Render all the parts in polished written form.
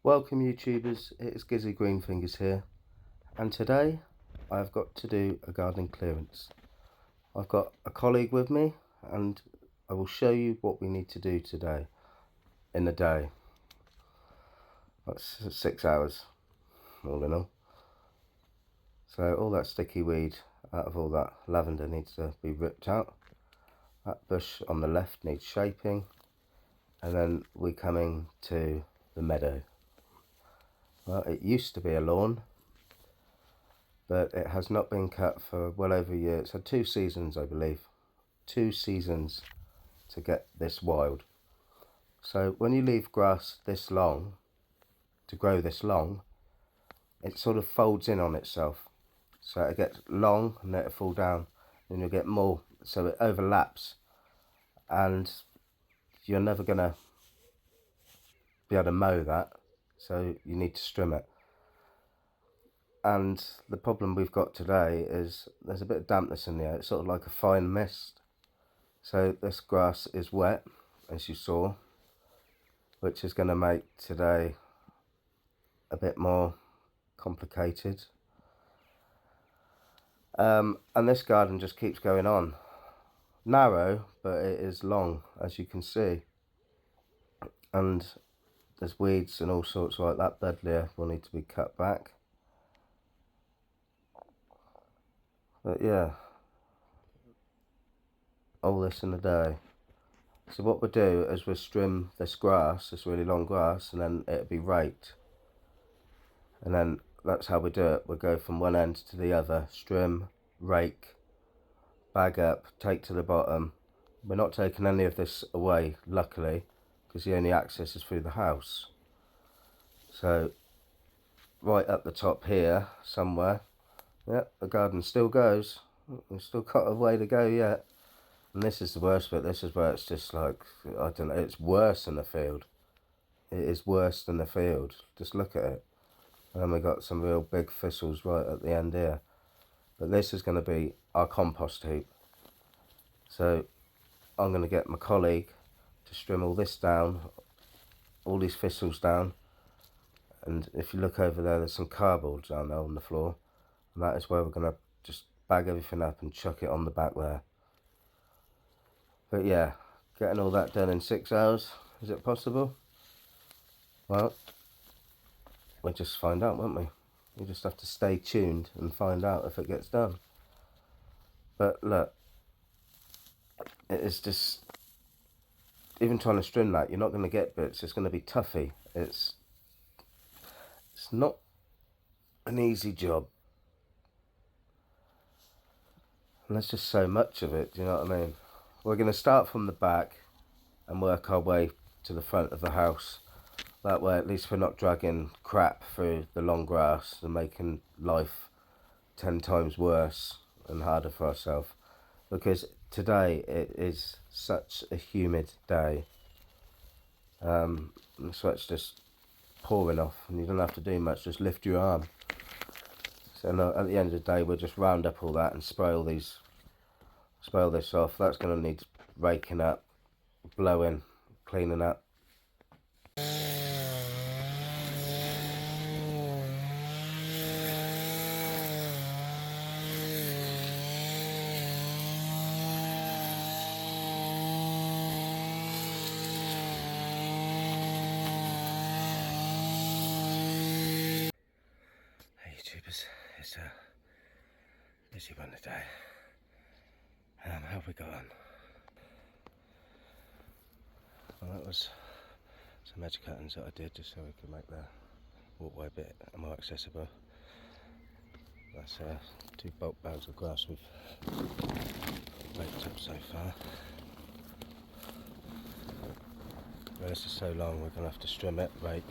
Welcome YouTubers, it is Gizzy Greenfingers here, and today I've got to do a gardening clearance. I've got a colleague with me and I will show you what we need to do today in the day. That's 6 hours all in all. So all that sticky weed out of all that lavender needs to be ripped out. That bush on the left needs shaping, and then we're coming to the meadow. Well, it used to be a lawn, but it has not been cut for well over a year. It's had 2 seasons, I believe. 2 seasons to get this wild. So when you leave grass this long, to grow this long, it sort of folds in on itself. So it gets long and then it'll fall down, and you'll get more, so it overlaps, and you're never gonna be able to mow that, so you need to trim it. And the problem we've got today is there's a bit of dampness in the air. It's sort of like a fine mist. So this grass is wet, as you saw, which is going to make today a bit more complicated. And this garden just keeps going on. Narrow, but it is long, as you can see. And there's weeds and all sorts like that. Bedlier will need to be cut back. But yeah, all this in a day. So what we'll do is we'll trim this grass, this really long grass, and then it'll be raked. And then that's how we do it. We'll go from one end to the other, trim, rake, bag up, take to the bottom. We're not taking any of this away, luckily, because the only access is through the house. So right up the top here somewhere, yep, the garden still goes. We've still got a way to go yet. And this is the worst bit. This is where it's just like, I don't know, it's worse than the field. It is worse than the field. Just look at it. And then we got some real big thistles right at the end here. But this is going to be our compost heap. So I'm going to get my colleague to trim all this down, all these thistles down. And if you look over there, there's some cardboard down there on the floor. And that is where we're going to just bag everything up and chuck it on the back there. But yeah, getting all that done in 6 hours, is it possible? Well, we'll just find out, won't we? We just have to stay tuned and find out if it gets done. But look, it is just, even trying to trim that, you're not going to get bits. It's going to be toughy. It's not an easy job. And there's just so much of it, do you know what I mean? We're going to start from the back and work our way to the front of the house. That way at least we're not dragging crap through the long grass and making life 10 times worse and harder for ourselves. Because today it is such a humid day. The sweat's just pouring off and you don't have to do much, just lift your arm. So no, at the end of the day we'll just round up all that and spray this off. That's going to need raking up, blowing, cleaning up. Hey YouTubers, it's a busy one today. How have we got on? Well, that was some edge cuttings that I did just so we could make the walkway a bit more accessible. That's 2 bulk bags of grass we've raked up so far. Well, this is so long we're going to have to trim it, rake,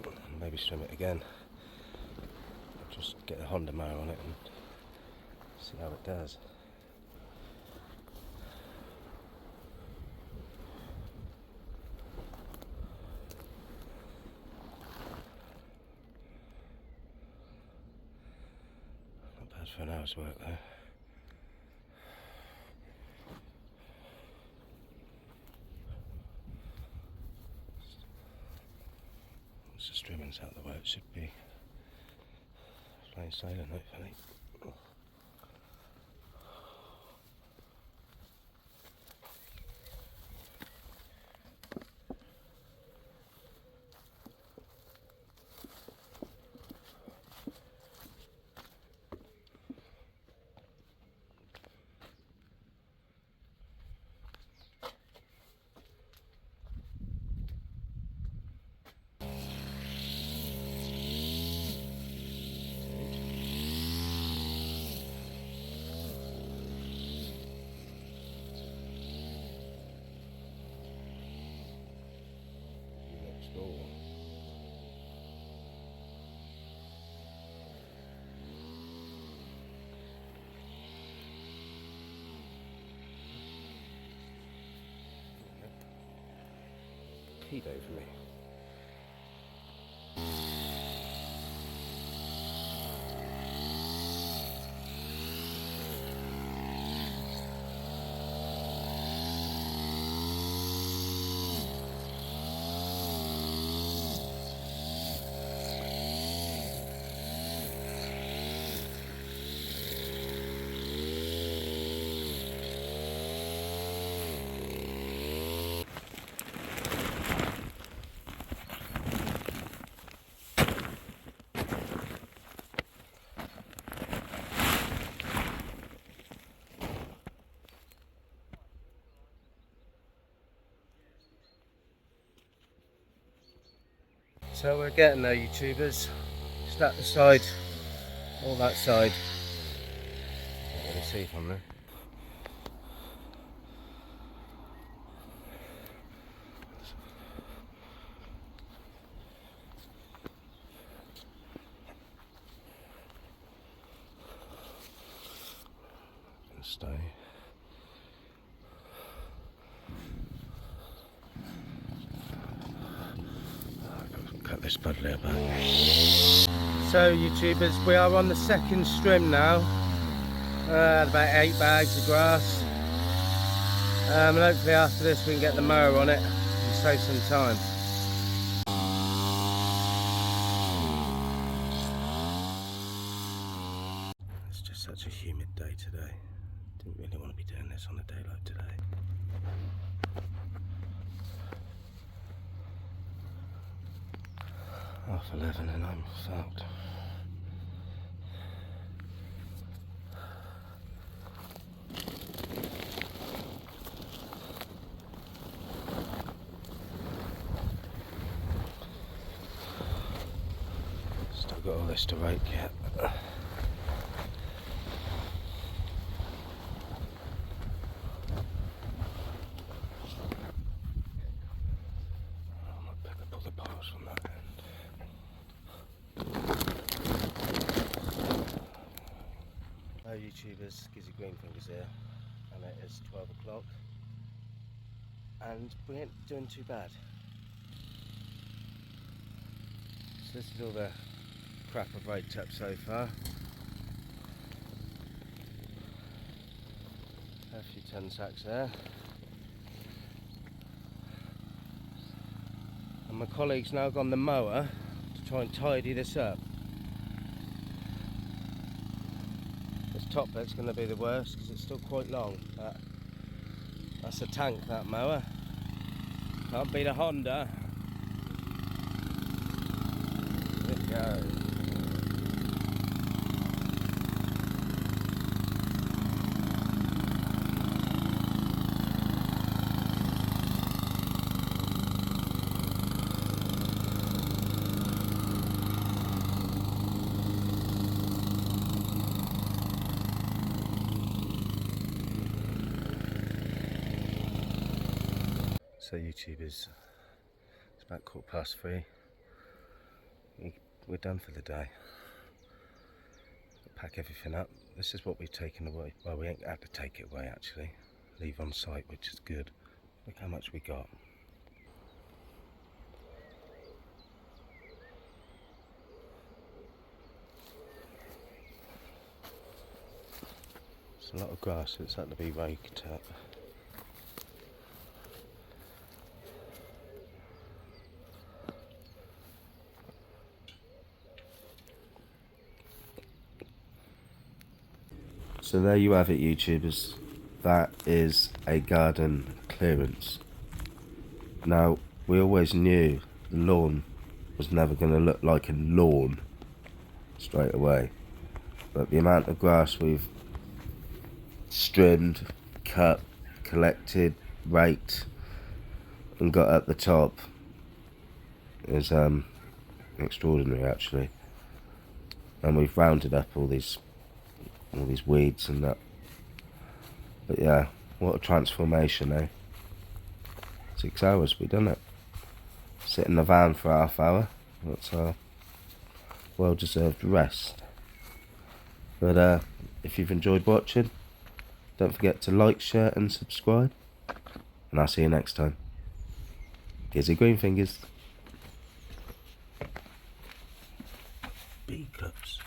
and maybe trim it again. Just get a Honda mower on it and see how it does. Not bad for an hour's work though. once the strimming's out of the way, it should be plain sailing hopefully. Next door. Key day for me. So we're getting there, YouTubers. Just that side, all that side. Can't really see from there. Gonna stay. Cut this bud layer back. So YouTubers, we are on the second strim now. About 8 bags of grass. And hopefully after this we can get the mower on it and save some time. It's just such a humid day today. Didn't really want to be doing this on a day like today. Half 11 and I'm fucked. Still got all this to rake yet. I might pick up all the piles from that end. Hello YouTubers, Gizzy Greenfingers here, and it is 12 o'clock and we ain't doing too bad. So this is all the crap I've raked up so far. A few ton sacks there. And my colleague's now gone the mower to try and tidy this up. This top bit's going to be the worst because it's still quite long. But that's a tank, that mower. Can't beat a Honda. There we go. So YouTubers, it's about 3:15. We're done for the day. Pack everything up. This is what we've taken away. Well, we ain't had to take it away actually. Leave on site, which is good. Look how much we got. It's a lot of grass, so it's had to be raked up. So there you have it, YouTubers. That is a garden clearance. Now, we always knew the lawn was never going to look like a lawn straight away. But the amount of grass we've trimmed, cut, collected, raked, and got at the top is extraordinary, actually. And we've rounded up all these weeds and that. But yeah, what a transformation, eh? 6 hours we done it. Sit in the van for half hour. That's our well-deserved rest. But if you've enjoyed watching, don't forget to like, share and subscribe. And I'll see you next time. Gizzy Greenfingers. B cups.